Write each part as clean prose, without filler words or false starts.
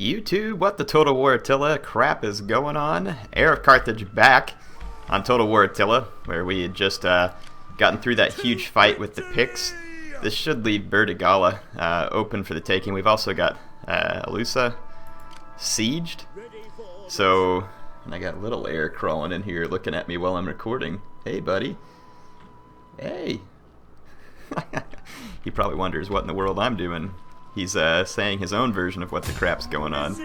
YouTube, what the Total War Attila crap is going on? HeirofCarthage back on Total War Attila, where we had just gotten through that huge fight with the Picts. This should leave Burdigala open for the taking. We've also got Alusa sieged. So, and I got little air crawling in here looking at me while I'm recording. Hey, buddy. Hey. He probably wonders what in the world I'm doing. He's saying his own version of what the crap's going on.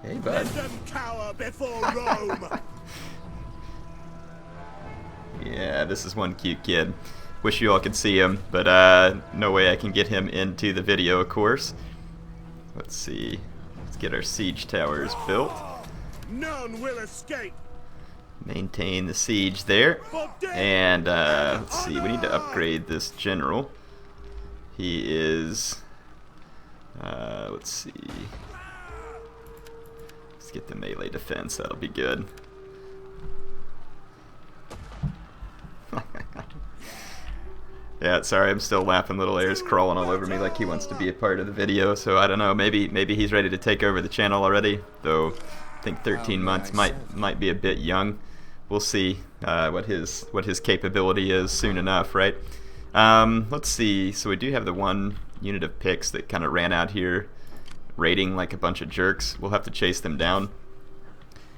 Hey, bud. Let them cower before Rome. Yeah, this is one cute kid. Wish you all could see him, but no way I can get him into the video, of course. Let's see. Let's get our siege towers built. None will escape. Maintain the siege there. And let's see, we need to upgrade this general. He is, let's see. Let's get the melee defense, that'll be good. Yeah, sorry, I'm still laughing. Little air's crawling all over me like he wants to be a part of the video, so I don't know, maybe he's ready to take over the channel already, though I think 13 months might be a bit young. We'll see what his capability is soon enough, right? Let's see, so we do have the one unit of Picts that kind of ran out here raiding like a bunch of jerks. We'll have to chase them down.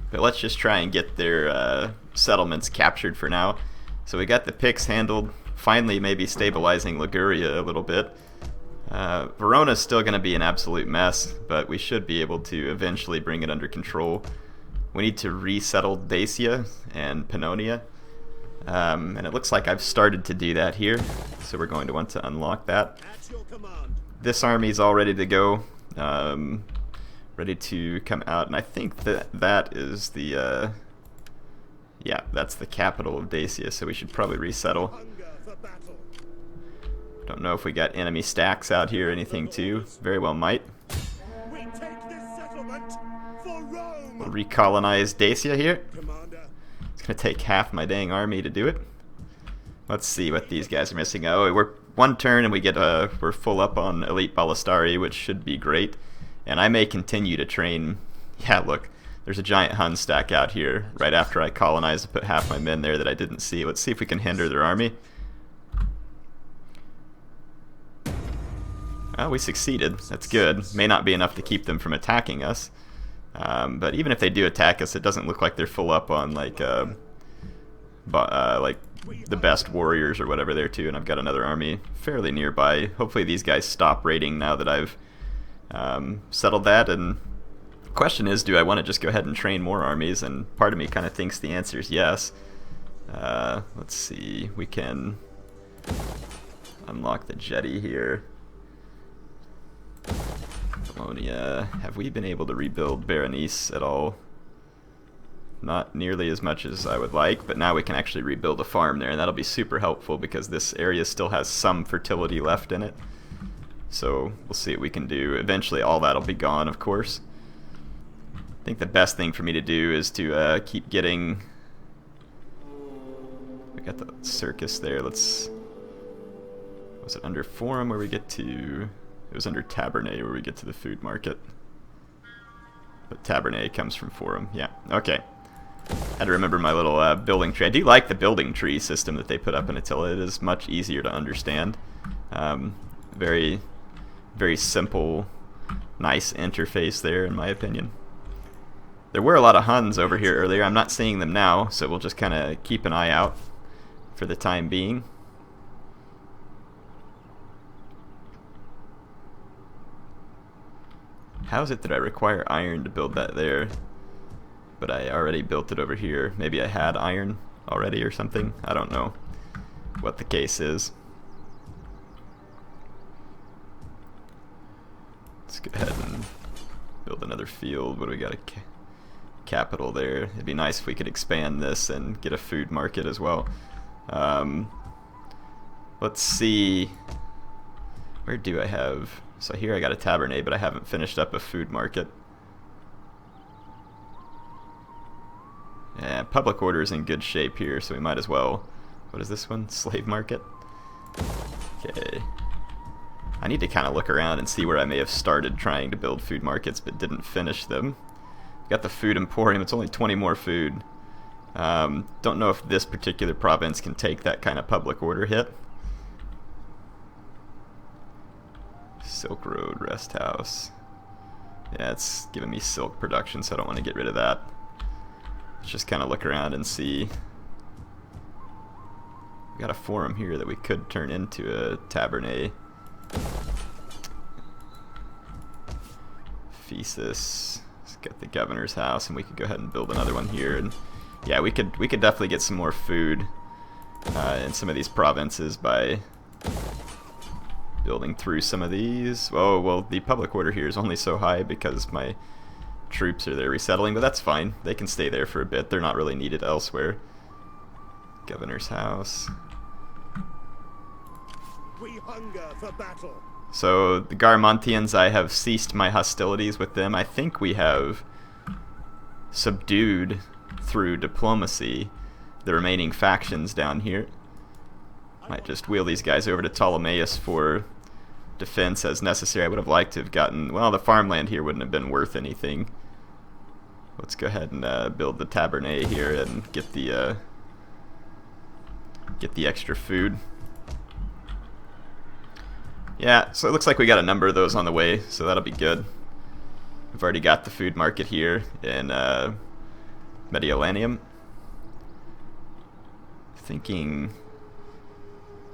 But let's just try and get their settlements captured for now. So we got the Picts handled, finally maybe stabilizing Liguria a little bit. Verona's still going to be an absolute mess, but we should be able to eventually bring it under control. We need to resettle Dacia and Pannonia. And it looks like I've started to do that here, so we're going to want to unlock that. This army's all ready to go, ready to come out, and I think that is the, yeah, that's the capital of Dacia, so we should probably resettle. Don't know if we got enemy stacks out here or anything too. Very well might. We'll recolonize Dacia here. It's gonna take half my dang army to do it. Let's see what these guys are missing. Oh, we're one turn and we get we're full up on elite ballistari, which should be great. And I may continue to train. Yeah, look, there's a giant Hun stack out here right after I colonized to put half my men there that I didn't see. Let's see if we can hinder their army. Oh, we succeeded. That's good. May not be enough to keep them from attacking us. But even if they do attack us, it doesn't look like they're full up on like the best warriors or whatever there too. And I've got another army fairly nearby. Hopefully these guys stop raiding now that I've settled that. And the question is, do I want to just go ahead and train more armies? And part of me kind of thinks the answer is yes. Let's see. We can unlock the jetty here. Bologna. Have we been able to rebuild Berenice at all? Not nearly as much as I would like, but now we can actually rebuild a farm there, and that'll be super helpful because this area still has some fertility left in it. So we'll see what we can do. Eventually all that'll be gone, of course. I think the best thing for me to do is to keep getting... We got the circus there. Let's... Was it under Forum where we get to... It was under Tabernet where we get to the food market. But Tabernet comes from Forum. Yeah, okay. Had to remember my little building tree. I do like the building tree system that they put up in Attila. It is much easier to understand. Very, very simple, nice interface there, in my opinion. There were a lot of Huns over here earlier. I'm not seeing them now, so we'll just kind of keep an eye out for the time being. How is it that I require iron to build that there, but I already built it over here? Maybe I had iron already or something? I don't know what the case is. Let's go ahead and build another field. What do we got? A capital there. It'd be nice if we could expand this and get a food market as well. Let's see. Where do I have... So here I got a Tabernet, but I haven't finished up a food market. Yeah, public order is in good shape here, so we might as well... What is this one? Slave market? Okay. I need to kind of look around and see where I may have started trying to build food markets but didn't finish them. Got the food emporium. It's only 20 more food. Don't know if this particular province can take that kind of public order hit. Silk Road Rest House. Yeah, it's giving me silk production, so I don't want to get rid of that. Let's just kind of look around and see. We got a forum here that we could turn into a tabernae. Phesis. Let's get the governor's house, and we could go ahead and build another one here. And yeah, we could definitely get some more food in some of these provinces by building through some of these. Oh, well, the public order here is only so high because my troops are there resettling, but that's fine. They can stay there for a bit. They're not really needed elsewhere. Governor's house. We hunger for battle. So the Garmontians, I have ceased my hostilities with them. I think we have subdued through diplomacy the remaining factions down here. Might just wheel these guys over to Ptolemaeus for defense as necessary. I would have liked to have gotten, well, the farmland here wouldn't have been worth anything. Let's go ahead and build the tabernae here and get the extra food. Yeah, so it looks like we got a number of those on the way, so that'll be good. We've already got the food market here in Mediolanum. Thinking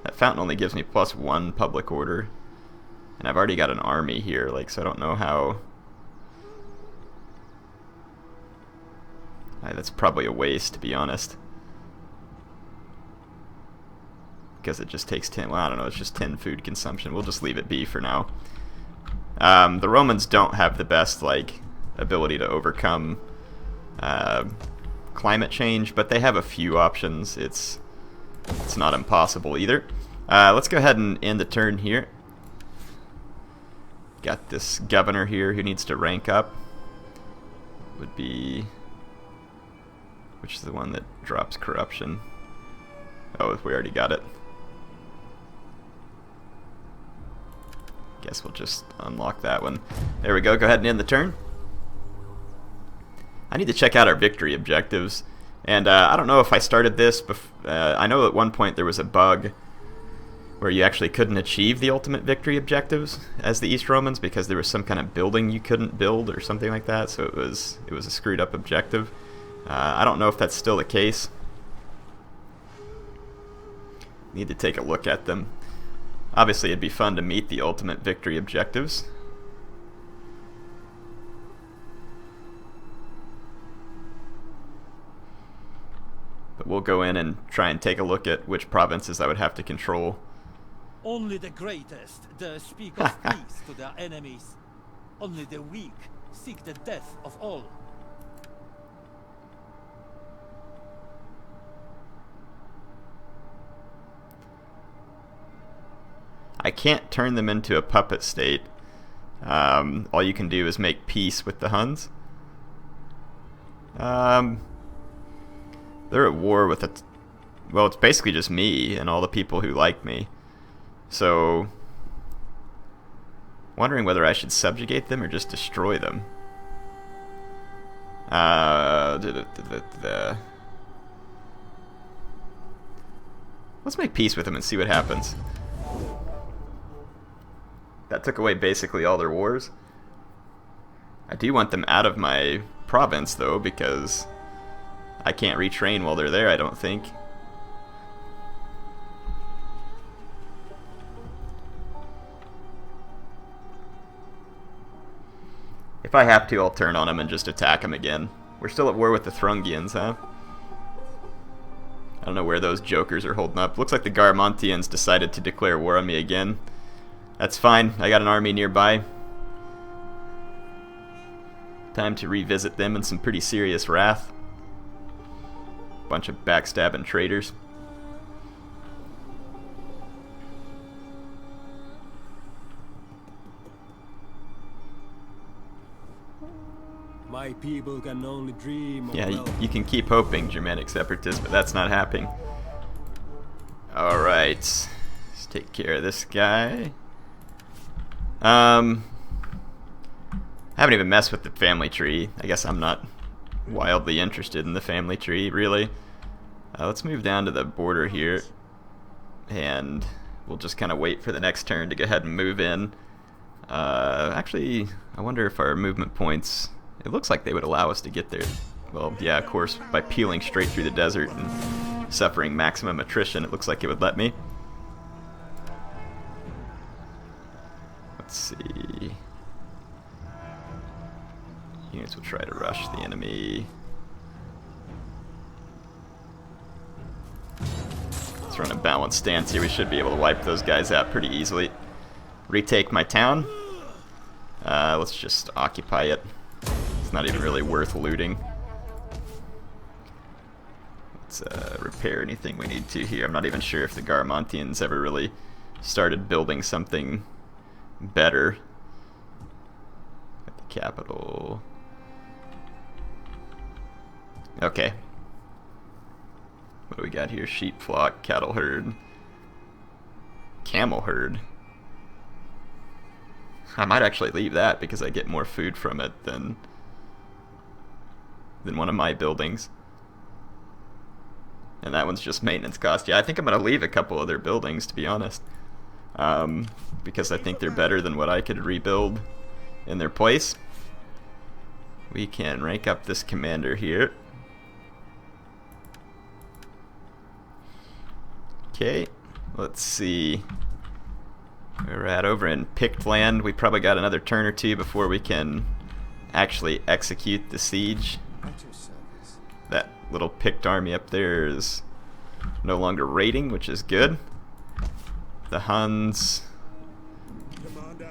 that fountain only gives me +1 public order, and I've already got an army here, like, so I don't know how. That's probably a waste, to be honest, because it just takes 10. Well, I don't know. It's just 10 food consumption. We'll just leave it be for now. The Romans don't have the best ability to overcome climate change, but they have a few options. It's not impossible either. Let's go ahead and end the turn here. Got this governor here who needs to rank up. Would be, which is the one that drops corruption? Oh, we already got it. Guess we'll just unlock that one. There we go. Go ahead and end the turn. I need to check out our victory objectives. And I don't know if I started this. I know at one point there was a bug where you actually couldn't achieve the ultimate victory objectives as the East Romans because there was some kind of building you couldn't build or something like that. So it was a screwed up objective. I don't know if that's still the case. Need to take a look at them. Obviously, it'd be fun to meet the ultimate victory objectives. But we'll go in and try and take a look at which provinces I would have to control. Only the greatest dare speak of peace to their enemies. Only the weak seek the death of all. I can't turn them into a puppet state. All you can do is make peace with the Huns. They're at war with well, it's basically just me and all the people who like me. So, wondering whether I should subjugate them or just destroy them. Let's make peace with them and see what happens. That took away basically all their wars. I do want them out of my province, though, because I can't retrain while they're there, I don't think. If I have to, I'll turn on them and just attack them again. We're still at war with the Thrungians, huh? I don't know where those jokers are holding up. Looks like the Garmontians decided to declare war on me again. That's fine. I got an army nearby. Time to revisit them in some pretty serious wrath. Bunch of backstabbing traitors. My people can only dream of Yeah, wealth. you can keep hoping, Germanic separatists, but that's not happening. Alright. Let's take care of this guy. I haven't even messed with the family tree. I guess I'm not wildly interested in the family tree, really. Let's move down to the border here, and we'll just kind of wait for the next turn to go ahead and move in. Actually, I wonder if our movement points... It looks like they would allow us to get there. Well, yeah, of course, by peeling straight through the desert and suffering maximum attrition, it looks like it would let me. Let's see. Units will try to rush the enemy. Let's run a balanced stance here. We should be able to wipe those guys out pretty easily. Retake my town. Let's just occupy it. It's not even really worth looting. Let's repair anything we need to here. I'm not even sure if the Garamantians ever really started building something better. At the capital. Okay. What do we got here? Sheep flock, cattle herd, camel herd. I might actually leave that because I get more food from it than one of my buildings. And that one's just maintenance cost. Yeah, I think I'm going to leave a couple of their buildings, to be honest. Because I think they're better than what I could rebuild in their place. We can rank up this commander here. Okay, let's see. We're at over in Picked Land. We probably got another turn or two before we can actually execute the siege. That little picked army up there is no longer raiding, which is good. The Huns...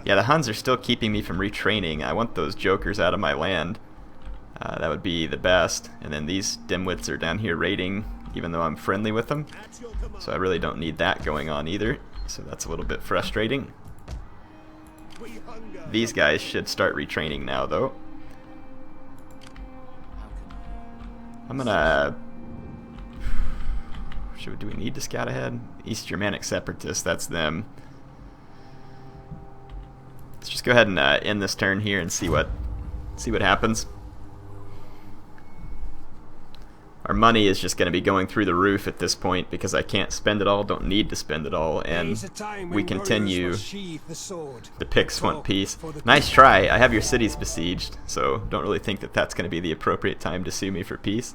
Yeah, the Huns are still keeping me from retraining. I want those jokers out of my land. That would be the best. And then these dimwits are down here raiding, even though I'm friendly with them. So I really don't need that going on either. So that's a little bit frustrating. These guys should start retraining now, though. I'm gonna... Do we need to scout ahead? East Germanic Separatists, that's them. Let's just go ahead and end this turn here and see what happens. Our money is just going to be going through the roof at this point because I can't spend it all, don't need to spend it all, and we continue the Pick-Swant peace. Nice try. I have your cities besieged, so don't really think that that's going to be the appropriate time to sue me for peace.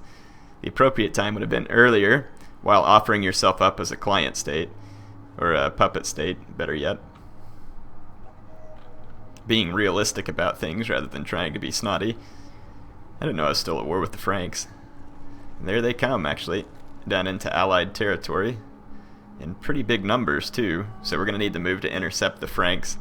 The appropriate time would have been earlier, while offering yourself up as a client state, or a puppet state, better yet. Being realistic about things rather than trying to be snotty. I didn't know I was still at war with the Franks. And there they come, actually, down into Allied territory. In pretty big numbers, too. So we're going to need to move to intercept the Franks.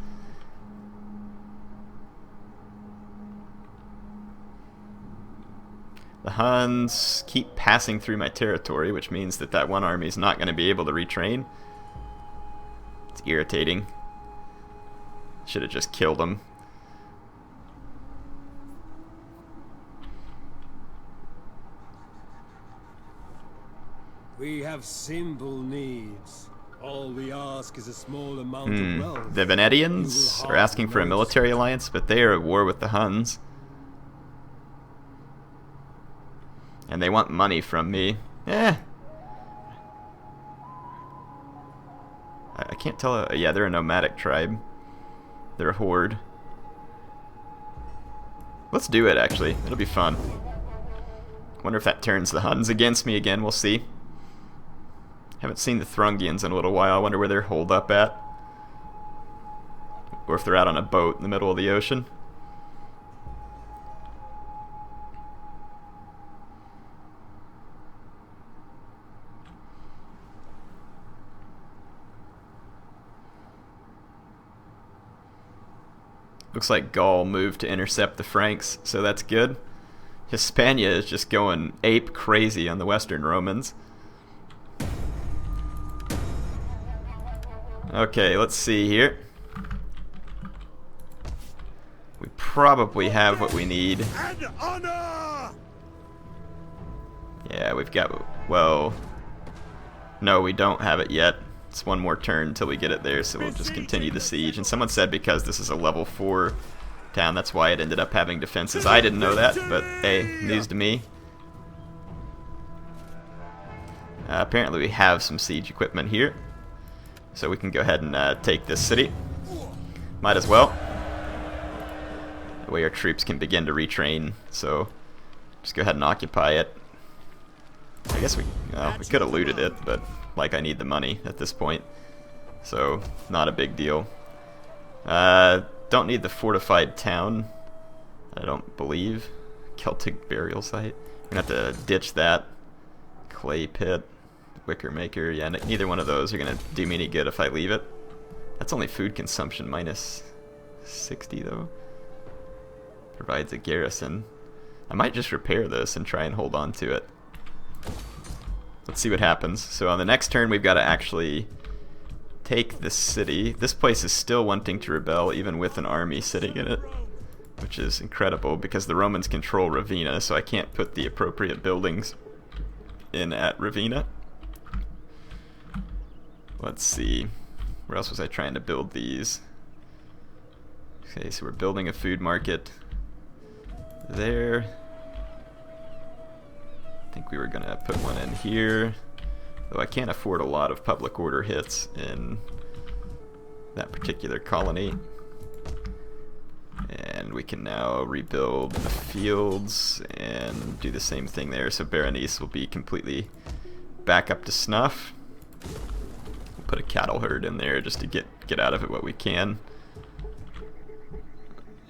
The Huns keep passing through my territory, which means that that one army is not going to be able to retrain. It's irritating. Should have just killed them. We have simple needs. All we ask is a small amount of wealth. The Venetians are asking for a military alliance, but they are at war with the Huns. And they want money from me. I can't tell. Yeah, they're a nomadic tribe. They're a horde. Let's do it, actually. It'll be fun. Wonder if that turns the Huns against me again. We'll see. Haven't seen the Thrungians in a little while. I wonder where they're holed up at. Or if they're out on a boat in the middle of the ocean. Looks like Gaul moved to intercept the Franks, so that's good. Hispania is just going ape crazy on the Western Romans. Okay, let's see here. We probably have what we need. Yeah, we've got... Well... No, we don't have it yet. It's one more turn until we get it there, so we'll just continue the siege. And someone said because this is a level 4 town, that's why it ended up having defenses. I didn't know that, but hey, news to me. Apparently we have some siege equipment here, so we can go ahead and take this city. Might as well. That way our troops can begin to retrain, so just go ahead and occupy it. I guess we could have looted it, but like I need the money at this point, so not a big deal. Don't need the fortified town, I don't believe. Celtic burial site. We're gonna have to ditch that. Clay pit, wicker maker. Yeah, neither one of those are gonna do me any good if I leave it. That's only food consumption minus 60 though. Provides a garrison. I might just repair this and try and hold on to it. Let's see what happens. So on the next turn we've got to actually take the city. This place is still wanting to rebel even with an army sitting in it, which is incredible because the Romans control Ravenna, so I can't put the appropriate buildings in at Ravenna. Let's see. Where else was I trying to build these? Okay, so we're building a food market there. I think we were gonna put one in here, though I can't afford a lot of public order hits in that particular colony. And we can now rebuild the fields and do the same thing there, so Berenice will be completely back up to snuff. We'll put a cattle herd in there just to get out of it what we can.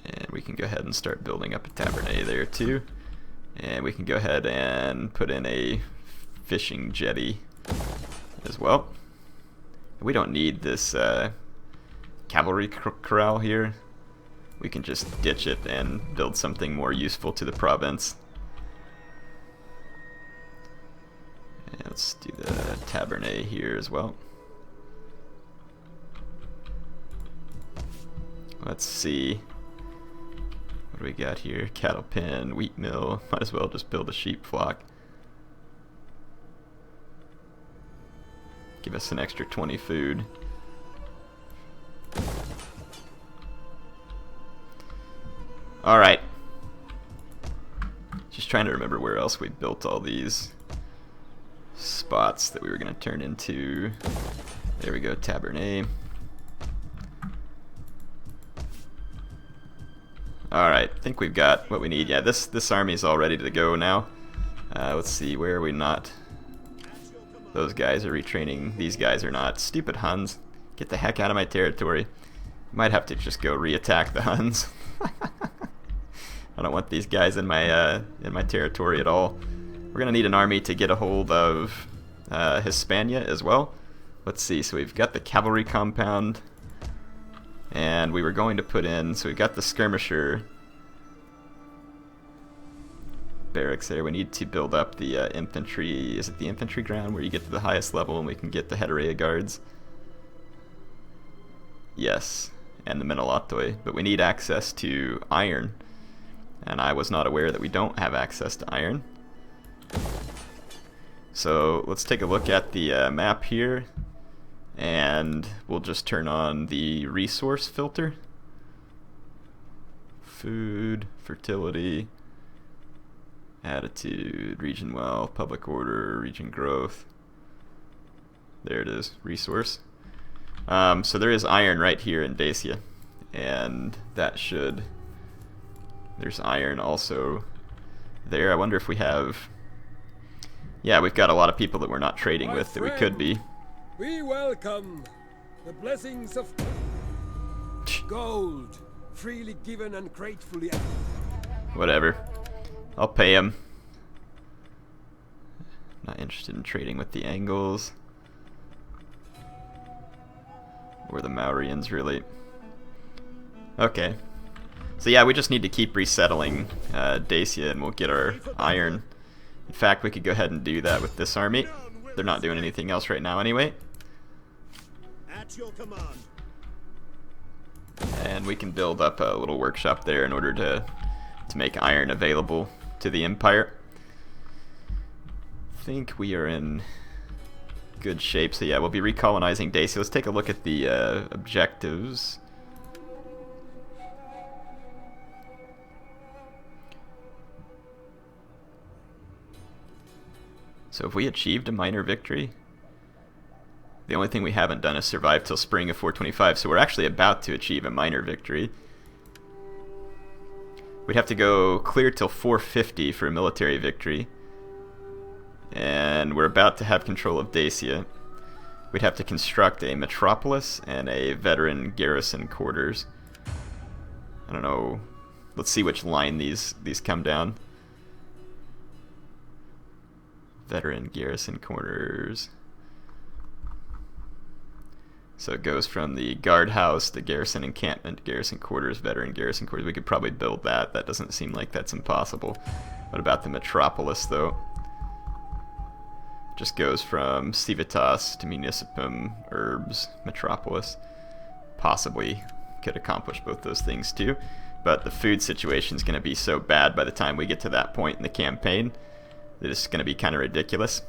And we can go ahead and start building up a tabernae there too. And we can go ahead and put in a fishing jetty as well. We don't need this cavalry corral here. We can just ditch it and build something more useful to the province. And let's do the tabernae here as well. Let's see. What do we got here? Cattle pen, wheat mill. Might as well just build a sheep flock. Give us an extra 20 food. Alright. Just trying to remember where else we built all these spots that we were going to turn into. There we go, tabernae. Alright, I think we've got what we need. Yeah, this army is all ready to go now. Let's see, where are we not? Those guys are retraining. These guys are not. Stupid Huns. Get the heck out of my territory. Might have to just go re-attack the Huns. I don't want these guys in my territory at all. We're gonna need an army to get a hold of Hispania as well. Let's see, so we've got the cavalry compound. And we were going to put in, so we've got the skirmisher barracks there. We need to build up the infantry. Is it the infantry ground where you get to the highest level and we can get the Heterea guards? Yes, and the Menolatoi. But we need access to iron. And I was not aware that we don't have access to iron. So let's take a look at the map here. And we'll just turn on the resource filter. Food, fertility, attitude, region wealth, public order, region growth. There it is, resource. So there is iron right here in Dacia. And that should... There's iron also there. I wonder if we have... Yeah, we've got a lot of people that we're not trading with that we could be. We welcome the blessings of gold, freely given and gratefully. Whatever. I'll pay him. Not interested in trading with the Angles. Or the Maurians, really. Okay. So yeah, we just need to keep resettling Dacia and we'll get our iron. In fact, we could go ahead and do that with this army. They're not doing anything else right now anyway. At your command. And we can build up a little workshop there in order to make iron available to the Empire. I think we are in good shape. So yeah, we'll be recolonizing Dacia. Let's take a look at the objectives. So have we achieved a minor victory? The only thing we haven't done is survive till spring of 425, so we're actually about to achieve a minor victory. We'd have to go clear till 450 for a military victory. And we're about to have control of Dacia. We'd have to construct a metropolis and a veteran garrison quarters. I don't know. Let's see which line these come down. Veteran garrison quarters. So it goes from the guardhouse, the garrison encampment, garrison quarters, veteran garrison quarters. We could probably build that. That doesn't seem like that's impossible. What about the metropolis, though? Just goes from Civitas to Municipum, Urbs, Metropolis. Possibly could accomplish both those things too. But the food situation is going to be so bad by the time we get to that point in the campaign that it's going to be kind of ridiculous.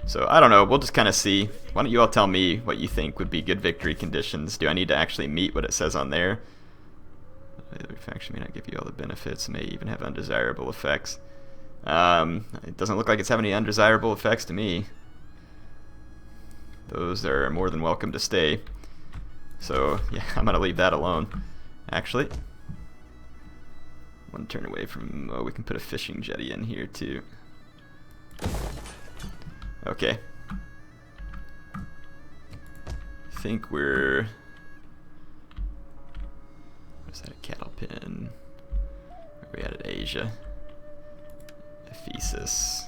So I don't know, we'll just kind of see. Why don't you all tell me what you think would be good victory conditions? Do I need to actually meet what it says on there? The other faction may not give you all the benefits, may even have undesirable effects. It doesn't look like it's having any undesirable effects to me. Those are more than welcome to stay. So yeah, I'm gonna leave that alone. Actually, I want to turn away from. Oh, we can put a fishing jetty in here too. Okay. I think we're. Is that a cattle pen? Where are we at Asia? Ephesus.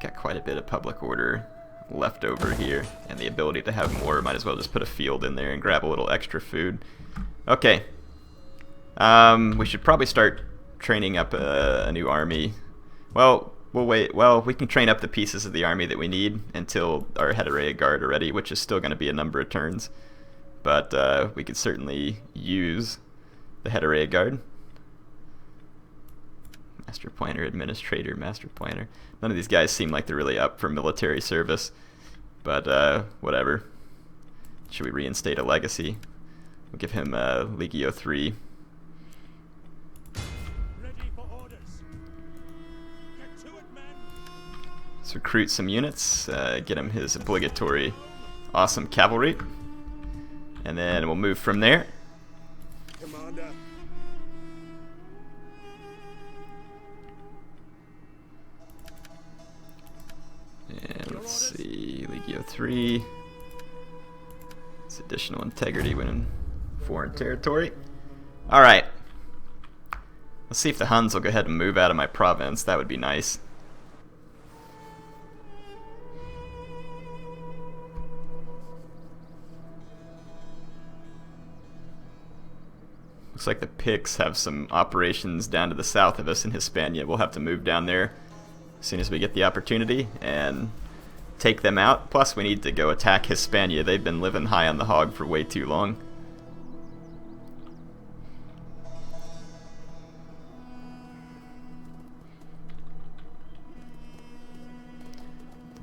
Got quite a bit of public order left over here, and the ability to have more. Might as well just put a field in there and grab a little extra food. Okay. We should probably start training up a new army. Well, we'll wait. Well, we can train up the pieces of the army that we need until our HeirofCarthage are ready, which is still going to be a number of turns. But we could certainly use the HeirofCarthage. Master Planner, Administrator, Master Planner. None of these guys seem like they're really up for military service. But whatever. Should we reinstate a legacy? We'll give him Legio 3. Ready for orders. Get to it, men. Let's recruit some units. Get him his obligatory awesome cavalry. And then we'll move from there. Commander. And let's see, Legio 3. It's additional integrity when in foreign territory. Alright. Let's see if the Huns will go ahead and move out of my province. That would be nice. Looks like the Picts have some operations down to the south of us in Hispania. We'll have to move down there as soon as we get the opportunity and take them out. Plus we need to go attack Hispania. They've been living high on the hog for way too long.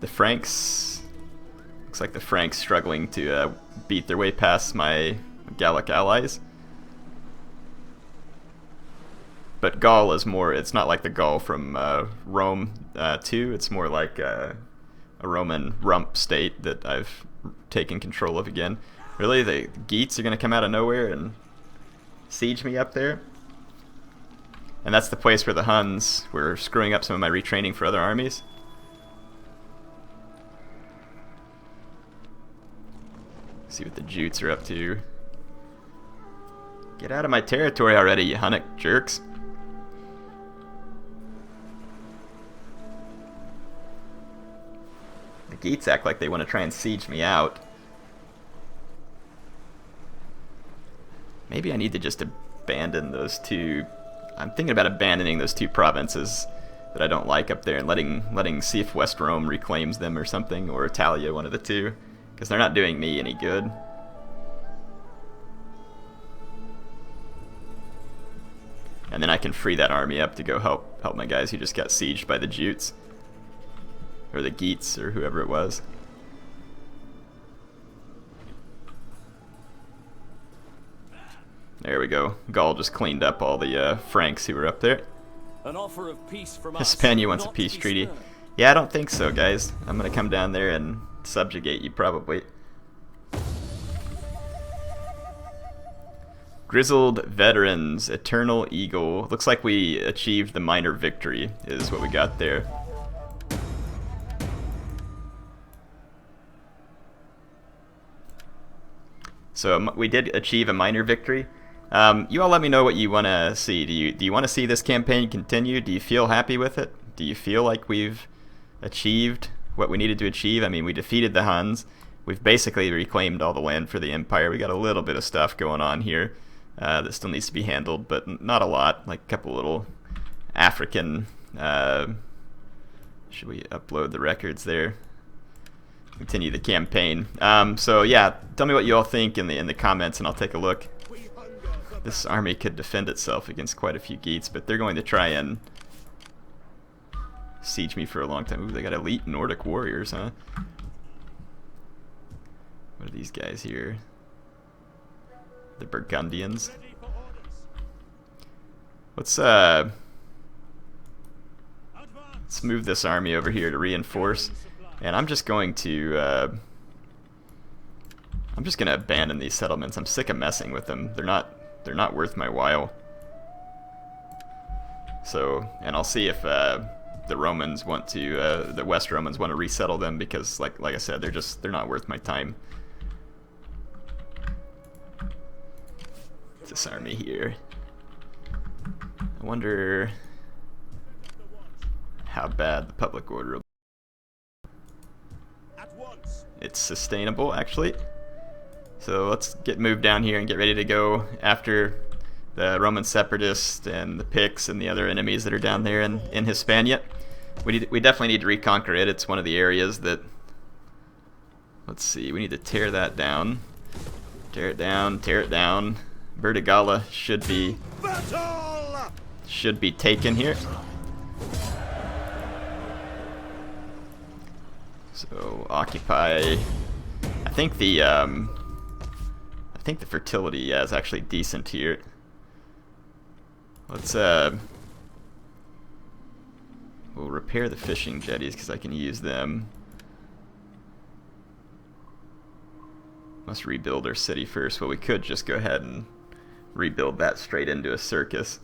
The Franks, looks like the Franks struggling to beat their way past my Gallic allies. But Gaul is more, it's not like the Gaul from Rome 2, it's more like a Roman rump state that I've taken control of again. Really, the Geats are going to come out of nowhere and siege me up there? And that's the place where the Huns were screwing up some of my retraining for other armies? See what the Jutes are up to. Get out of my territory already, you Hunnic jerks. The Geats act like they want to try and siege me out. Maybe I need to just abandon those two. I'm thinking about abandoning those two provinces that I don't like up there and letting see if West Rome reclaims them or something, or Italia, one of the two, because they're not doing me any good. And then I can free that army up to go help my guys who just got sieged by the Jutes. Or the Geats, or whoever it was. There we go. Gaul just cleaned up all the Franks who were up there. An offer of peace from Hispania us, wants a not peace to be treaty. spurned. Yeah, I don't think so, guys. I'm gonna come down there and subjugate you, probably. Grizzled Veterans, Eternal Eagle. Looks like we achieved the minor victory, is what we got there. So we did achieve a minor victory. You all let me know what you want to see. Do you want to see this campaign continue? Do you feel happy with it? Do you feel like we've achieved what we needed to achieve? I mean, we defeated the Huns. We've basically reclaimed all the land for the Empire. We got a little bit of stuff going on here that still needs to be handled, but not a lot. Like a couple little African... should we upload the records there? Continue the campaign. So yeah, tell me what you all think in the comments, and I'll take a look. This army could defend itself against quite a few Geats, but they're going to try and siege me for a long time. Ooh, they got elite Nordic warriors, huh? What are these guys here? The Burgundians. Let's move this army over here to reinforce. And I'm just going to abandon these settlements. I'm sick of messing with them. They're not worth my while. So, and I'll see if the Romans want to, the West Romans want to resettle them, because like I said, they're not worth my time. This army here. I wonder how bad the public order will be. It's sustainable, actually. So let's get moved down here and get ready to go after the Roman separatists and the Picts and the other enemies that are down there in Hispania. We definitely need to reconquer it. It's one of the areas that... Let's see, we need to tear that down. Tear it down, tear it down. Burdigala should be taken here. So occupy. I think the fertility is actually decent here. Let's we'll repair the fishing jetties because I can use them. Must rebuild our city first. Well, we could just go ahead and rebuild that straight into a circus,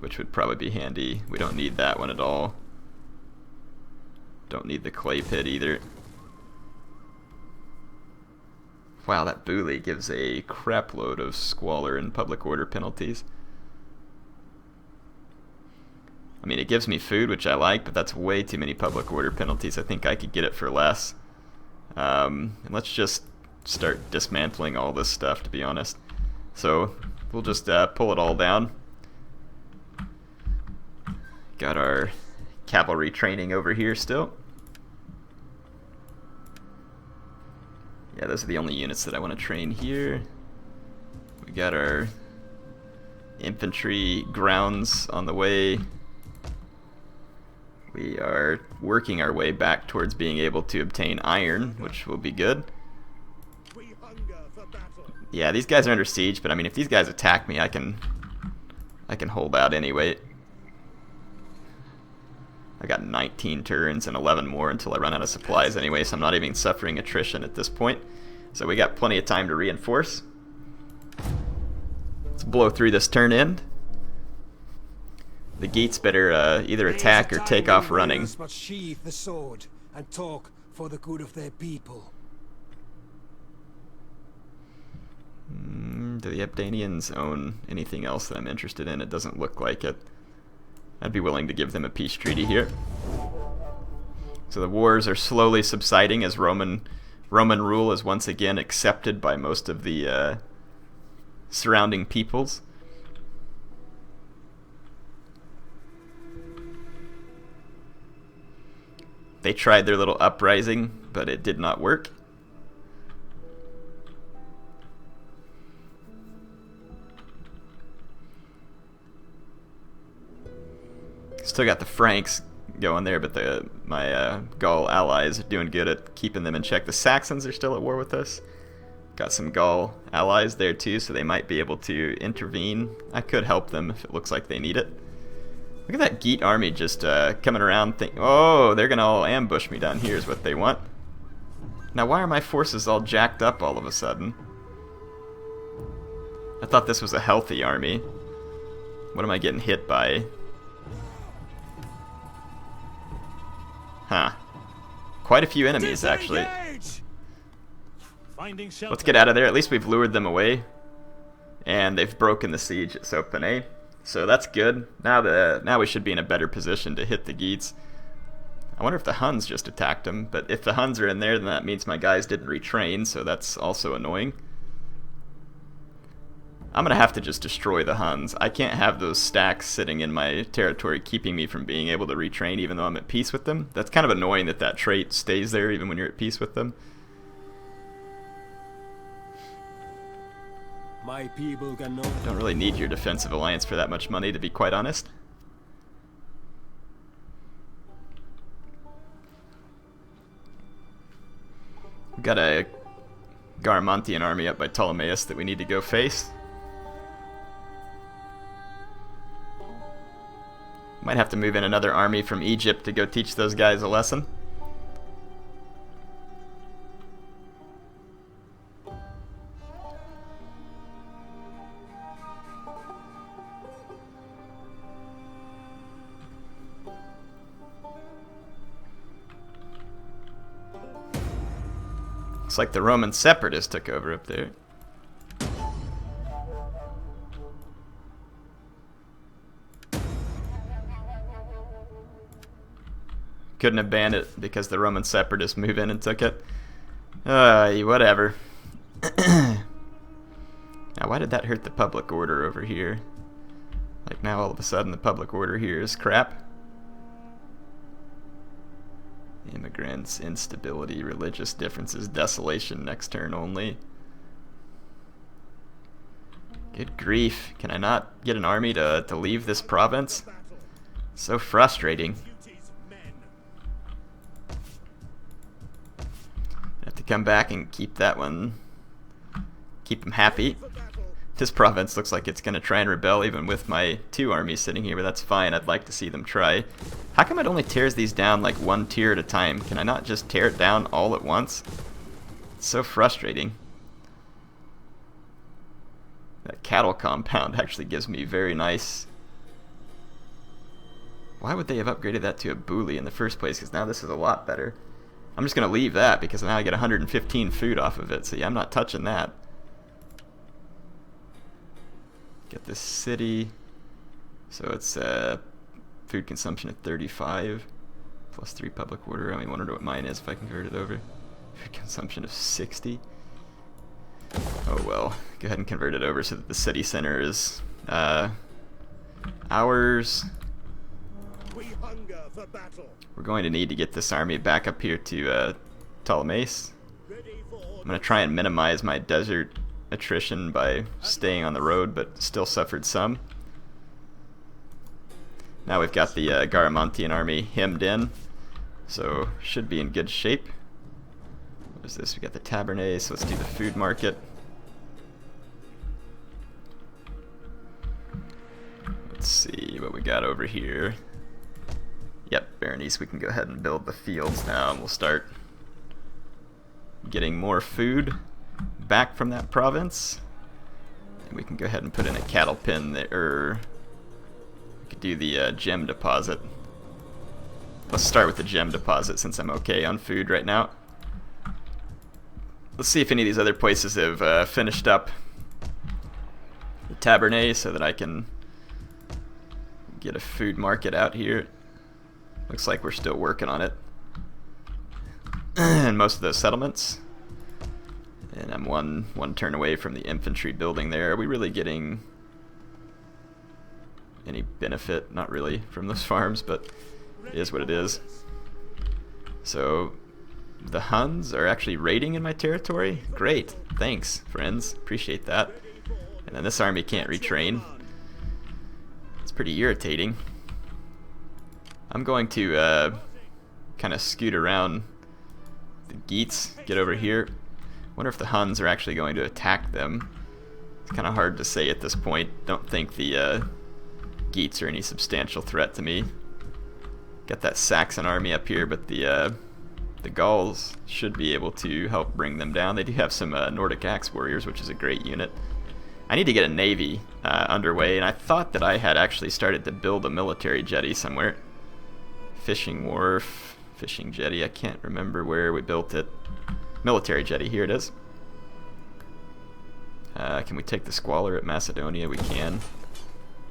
which would probably be handy. We don't need that one at all. Don't need the clay pit either. Wow, that bully gives a crap load of squalor and public order penalties. I mean, it gives me food, which I like, but that's way too many public order penalties. I think I could get it for less. And let's just start dismantling all this stuff, to be honest. So we'll just pull it all down. Got our cavalry training over here still. Yeah, those are the only units that I want to train here. We got our infantry grounds on the way. We are working our way back towards being able to obtain iron, which will be good. Yeah, these guys are under siege, but I mean, if these guys attack me, I can hold out anyway. I got 19 turns and 11 more until I run out of supplies anyway, so I'm not even suffering attrition at this point. So we got plenty of time to reinforce. Let's blow through this turn end. The Geats better either attack or take off running. Must sheathe the sword and talk for the good of their people. Do the Abdanians own anything else that I'm interested in? It doesn't look like it. I'd be willing to give them a peace treaty here. So the wars are slowly subsiding as Roman rule is once again accepted by most of the surrounding peoples. They tried their little uprising, but it did not work. Still got the Franks going there, but my Gaul allies are doing good at keeping them in check. The Saxons are still at war with us. Got some Gaul allies there too, so they might be able to intervene. I could help them if it looks like they need it. Look at that Geat army just coming around. Oh, they're gonna all ambush me down here is what they want. Now why are my forces all jacked up all of a sudden? I thought this was a healthy army. What am I getting hit by? Huh. Quite a few enemies, actually. Disengage! Finding shelter. Let's get out of there. At least we've lured them away. And they've broken the siege at Sopene. So that's good. Now we should be in a better position to hit the Geats. I wonder if the Huns just attacked them. But if the Huns are in there, then that means my guys didn't retrain, so that's also annoying. I'm going to have to just destroy the Huns. I can't have those stacks sitting in my territory keeping me from being able to retrain even though I'm at peace with them. That's kind of annoying that that trait stays there even when you're at peace with them. My people can know. Don't really need your defensive alliance for that much money, to be quite honest. We've got a Garamantian army up by Ptolemaeus that we need to go face. Might have to move in another army from Egypt to go teach those guys a lesson. Looks like the Roman separatists took over up there. Couldn't have banned it because the Roman separatists moved in and took it. Whatever. Now, why did that hurt the public order over here? Like now all of a sudden the public order here is crap. Immigrants, instability, religious differences, desolation next turn only. Good grief. Can I not get an army to leave this province? So frustrating. Have to come back and keep that one. Keep them happy. This province looks like it's going to try and rebel even with my 2 armies sitting here, but that's fine. I'd like to see them try. How come it only tears these down like 1 tier at a time? Can I not just tear it down all at once? It's so frustrating. That cattle compound actually gives me very nice... Why would they have upgraded that to a bully in the first place? Because now this is a lot better. I'm just going to leave that because now I get 115 food off of it. So yeah, I'm not touching that. Get this city. So it's food consumption at 35. Plus 3 public order. I mean, wonder what mine is if I can convert it over. Food consumption of 60. Oh well. Go ahead and convert it over so that the city center is ours. We hunger for battle. We're going to need to get this army back up here to Ptolemaeus. Ready for I'm going to try and minimize my desert attrition by staying on the road, but still suffered some. Now we've got the Garamantian army hemmed in, so should be in good shape. What is this? We got the Tabernae, so let's do the food market. Let's see what we got over here. Yep, Berenice, we can go ahead and build the fields now, and we'll start getting more food back from that province. And we can go ahead and put in a cattle pen there. We could do the gem deposit. Let's start with the gem deposit since I'm okay on food right now. Let's see if any of these other places have finished up the Tabernae so that I can get a food market out here. Looks like we're still working on it. And most of those settlements. And I'm one turn away from the infantry building there. Are we really getting any benefit? Not really from those farms, but it is what it is. So the Huns are actually raiding in my territory? Great. Thanks, friends. Appreciate that. And then this army can't retrain. It's pretty irritating. I'm going to kind of scoot around the Geats, get over here. Wonder if the Huns are actually going to attack them. It's kind of hard to say at this point. Don't think the Geats are any substantial threat to me. Got that Saxon army up here, but the Gauls should be able to help bring them down. They do have some Nordic Axe warriors, which is a great unit. I need to get a navy underway, and I thought that I had actually started to build a military jetty somewhere. Fishing wharf, fishing jetty, I can't remember where we built it. Military jetty, here it is. Can we take the squalor at Macedonia? We can.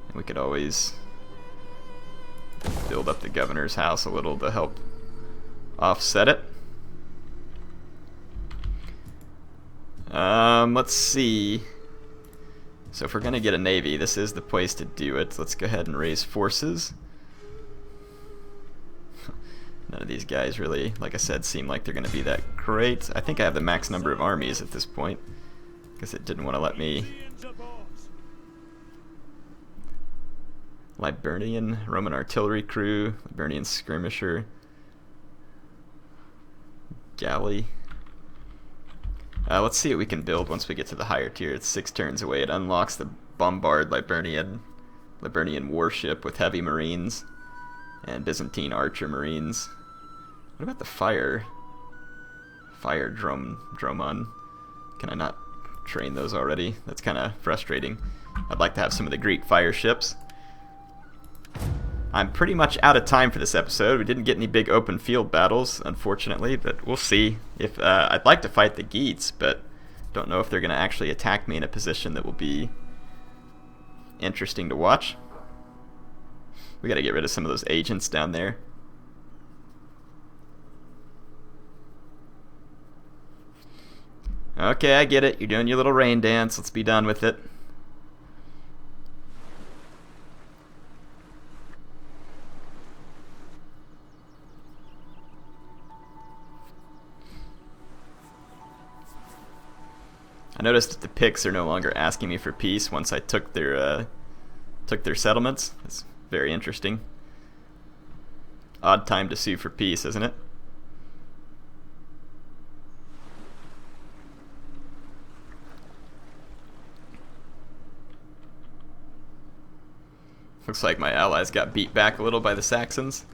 And we could always build up the governor's house a little to help offset it. Let's see. So if we're going to get a navy, this is the place to do it. Let's go ahead and raise forces. None of these guys really, like I said, seem like they're going to be that great. I think I have the max number of armies at this point, because it didn't want to let me. Liburnian, Roman artillery crew, Liburnian skirmisher, galley. Let's see what we can build once we get to the higher tier. It's 6 turns away. It unlocks the Bombard Liburnian warship with heavy marines and Byzantine archer marines. What about the fire dromon? Can I not train those already? That's kind of frustrating. I'd like to have some of the Greek fire ships. I'm pretty much out of time for this episode. We didn't get any big open field battles, unfortunately, but we'll see. If I'd like to fight the Geats, but don't know if they're going to actually attack me in a position that will be interesting to watch. We got to get rid of some of those agents down there. Okay, I get it. You're doing your little rain dance. Let's be done with it. I noticed that the Picts are no longer asking me for peace once I took their settlements. That's very interesting. Odd time to sue for peace, isn't it? Looks like my allies got beat back a little by the Saxons.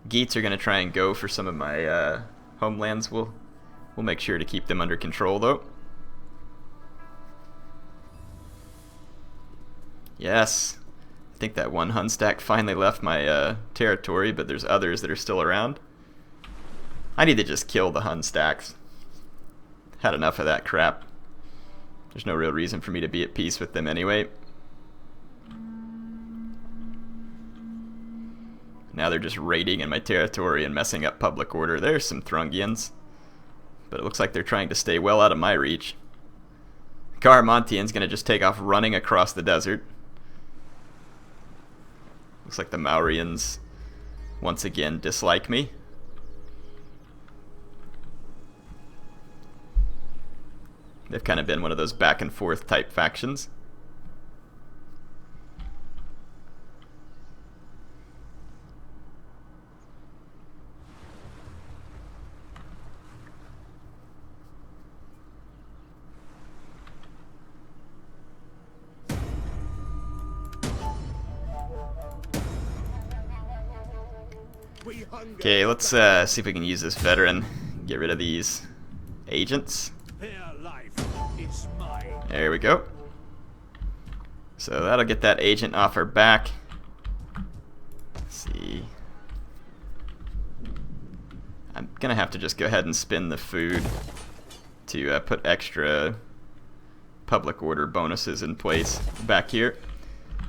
Geats are going to try and go for some of my homelands. We'll make sure to keep them under control, though. Yes. I think that one Hun stack finally left my territory, but there's others that are still around. I need to just kill the Hun stacks. Had enough of that crap. There's no real reason for me to be at peace with them anyway. Now they're just raiding in my territory and messing up public order. There's some Thrungians. But it looks like they're trying to stay well out of my reach. Caramontian's going to just take off running across the desert. Looks like the Maurians once again dislike me. They've kind of been one of those back and forth type factions. Okay, let's see if we can use this veteran. Get rid of these agents. Their life is mine. There we go. So that'll get that agent off her back. Let's see. I'm gonna have to just go ahead and spin the food to put extra public order bonuses in place back here.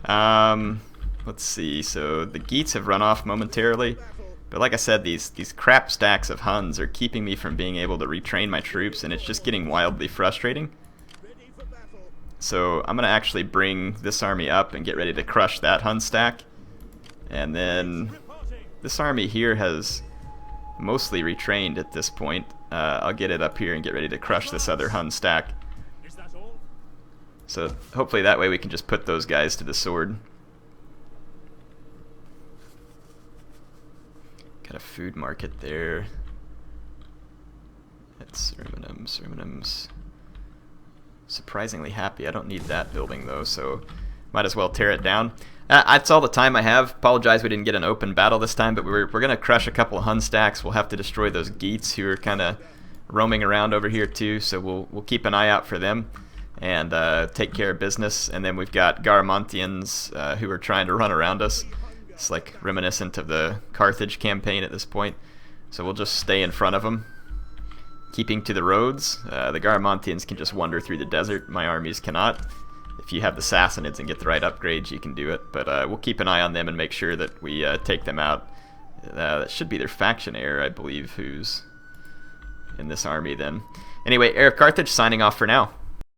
Let's see. So the Geats have run off momentarily. But like I said, these crap stacks of Huns are keeping me from being able to retrain my troops, and it's just getting wildly frustrating. So I'm going to actually bring this army up and get ready to crush that Hun stack. And then this army here has mostly retrained at this point. I'll get it up here and get ready to crush this other Hun stack. So hopefully that way we can just put those guys to the sword. Got a food market there. That Cerminum's surprisingly happy. I don't need that building though, so might as well tear it down. That's all the time I have. Apologize we didn't get an open battle this time, but we're going to crush a couple of Hun stacks. We'll have to destroy those Geats who are kind of roaming around over here too, so we'll keep an eye out for them and take care of business. And then we've got Garamantians who are trying to run around us. It's like reminiscent of the Carthage campaign at this point. So we'll just stay in front of them, keeping to the roads. The Garamantians can just wander through the desert. My armies cannot. If you have the Sassanids and get the right upgrades, you can do it. But we'll keep an eye on them and make sure that we take them out. That should be their faction heir, I believe, who's in this army then. Anyway, HeirofCarthage signing off for now.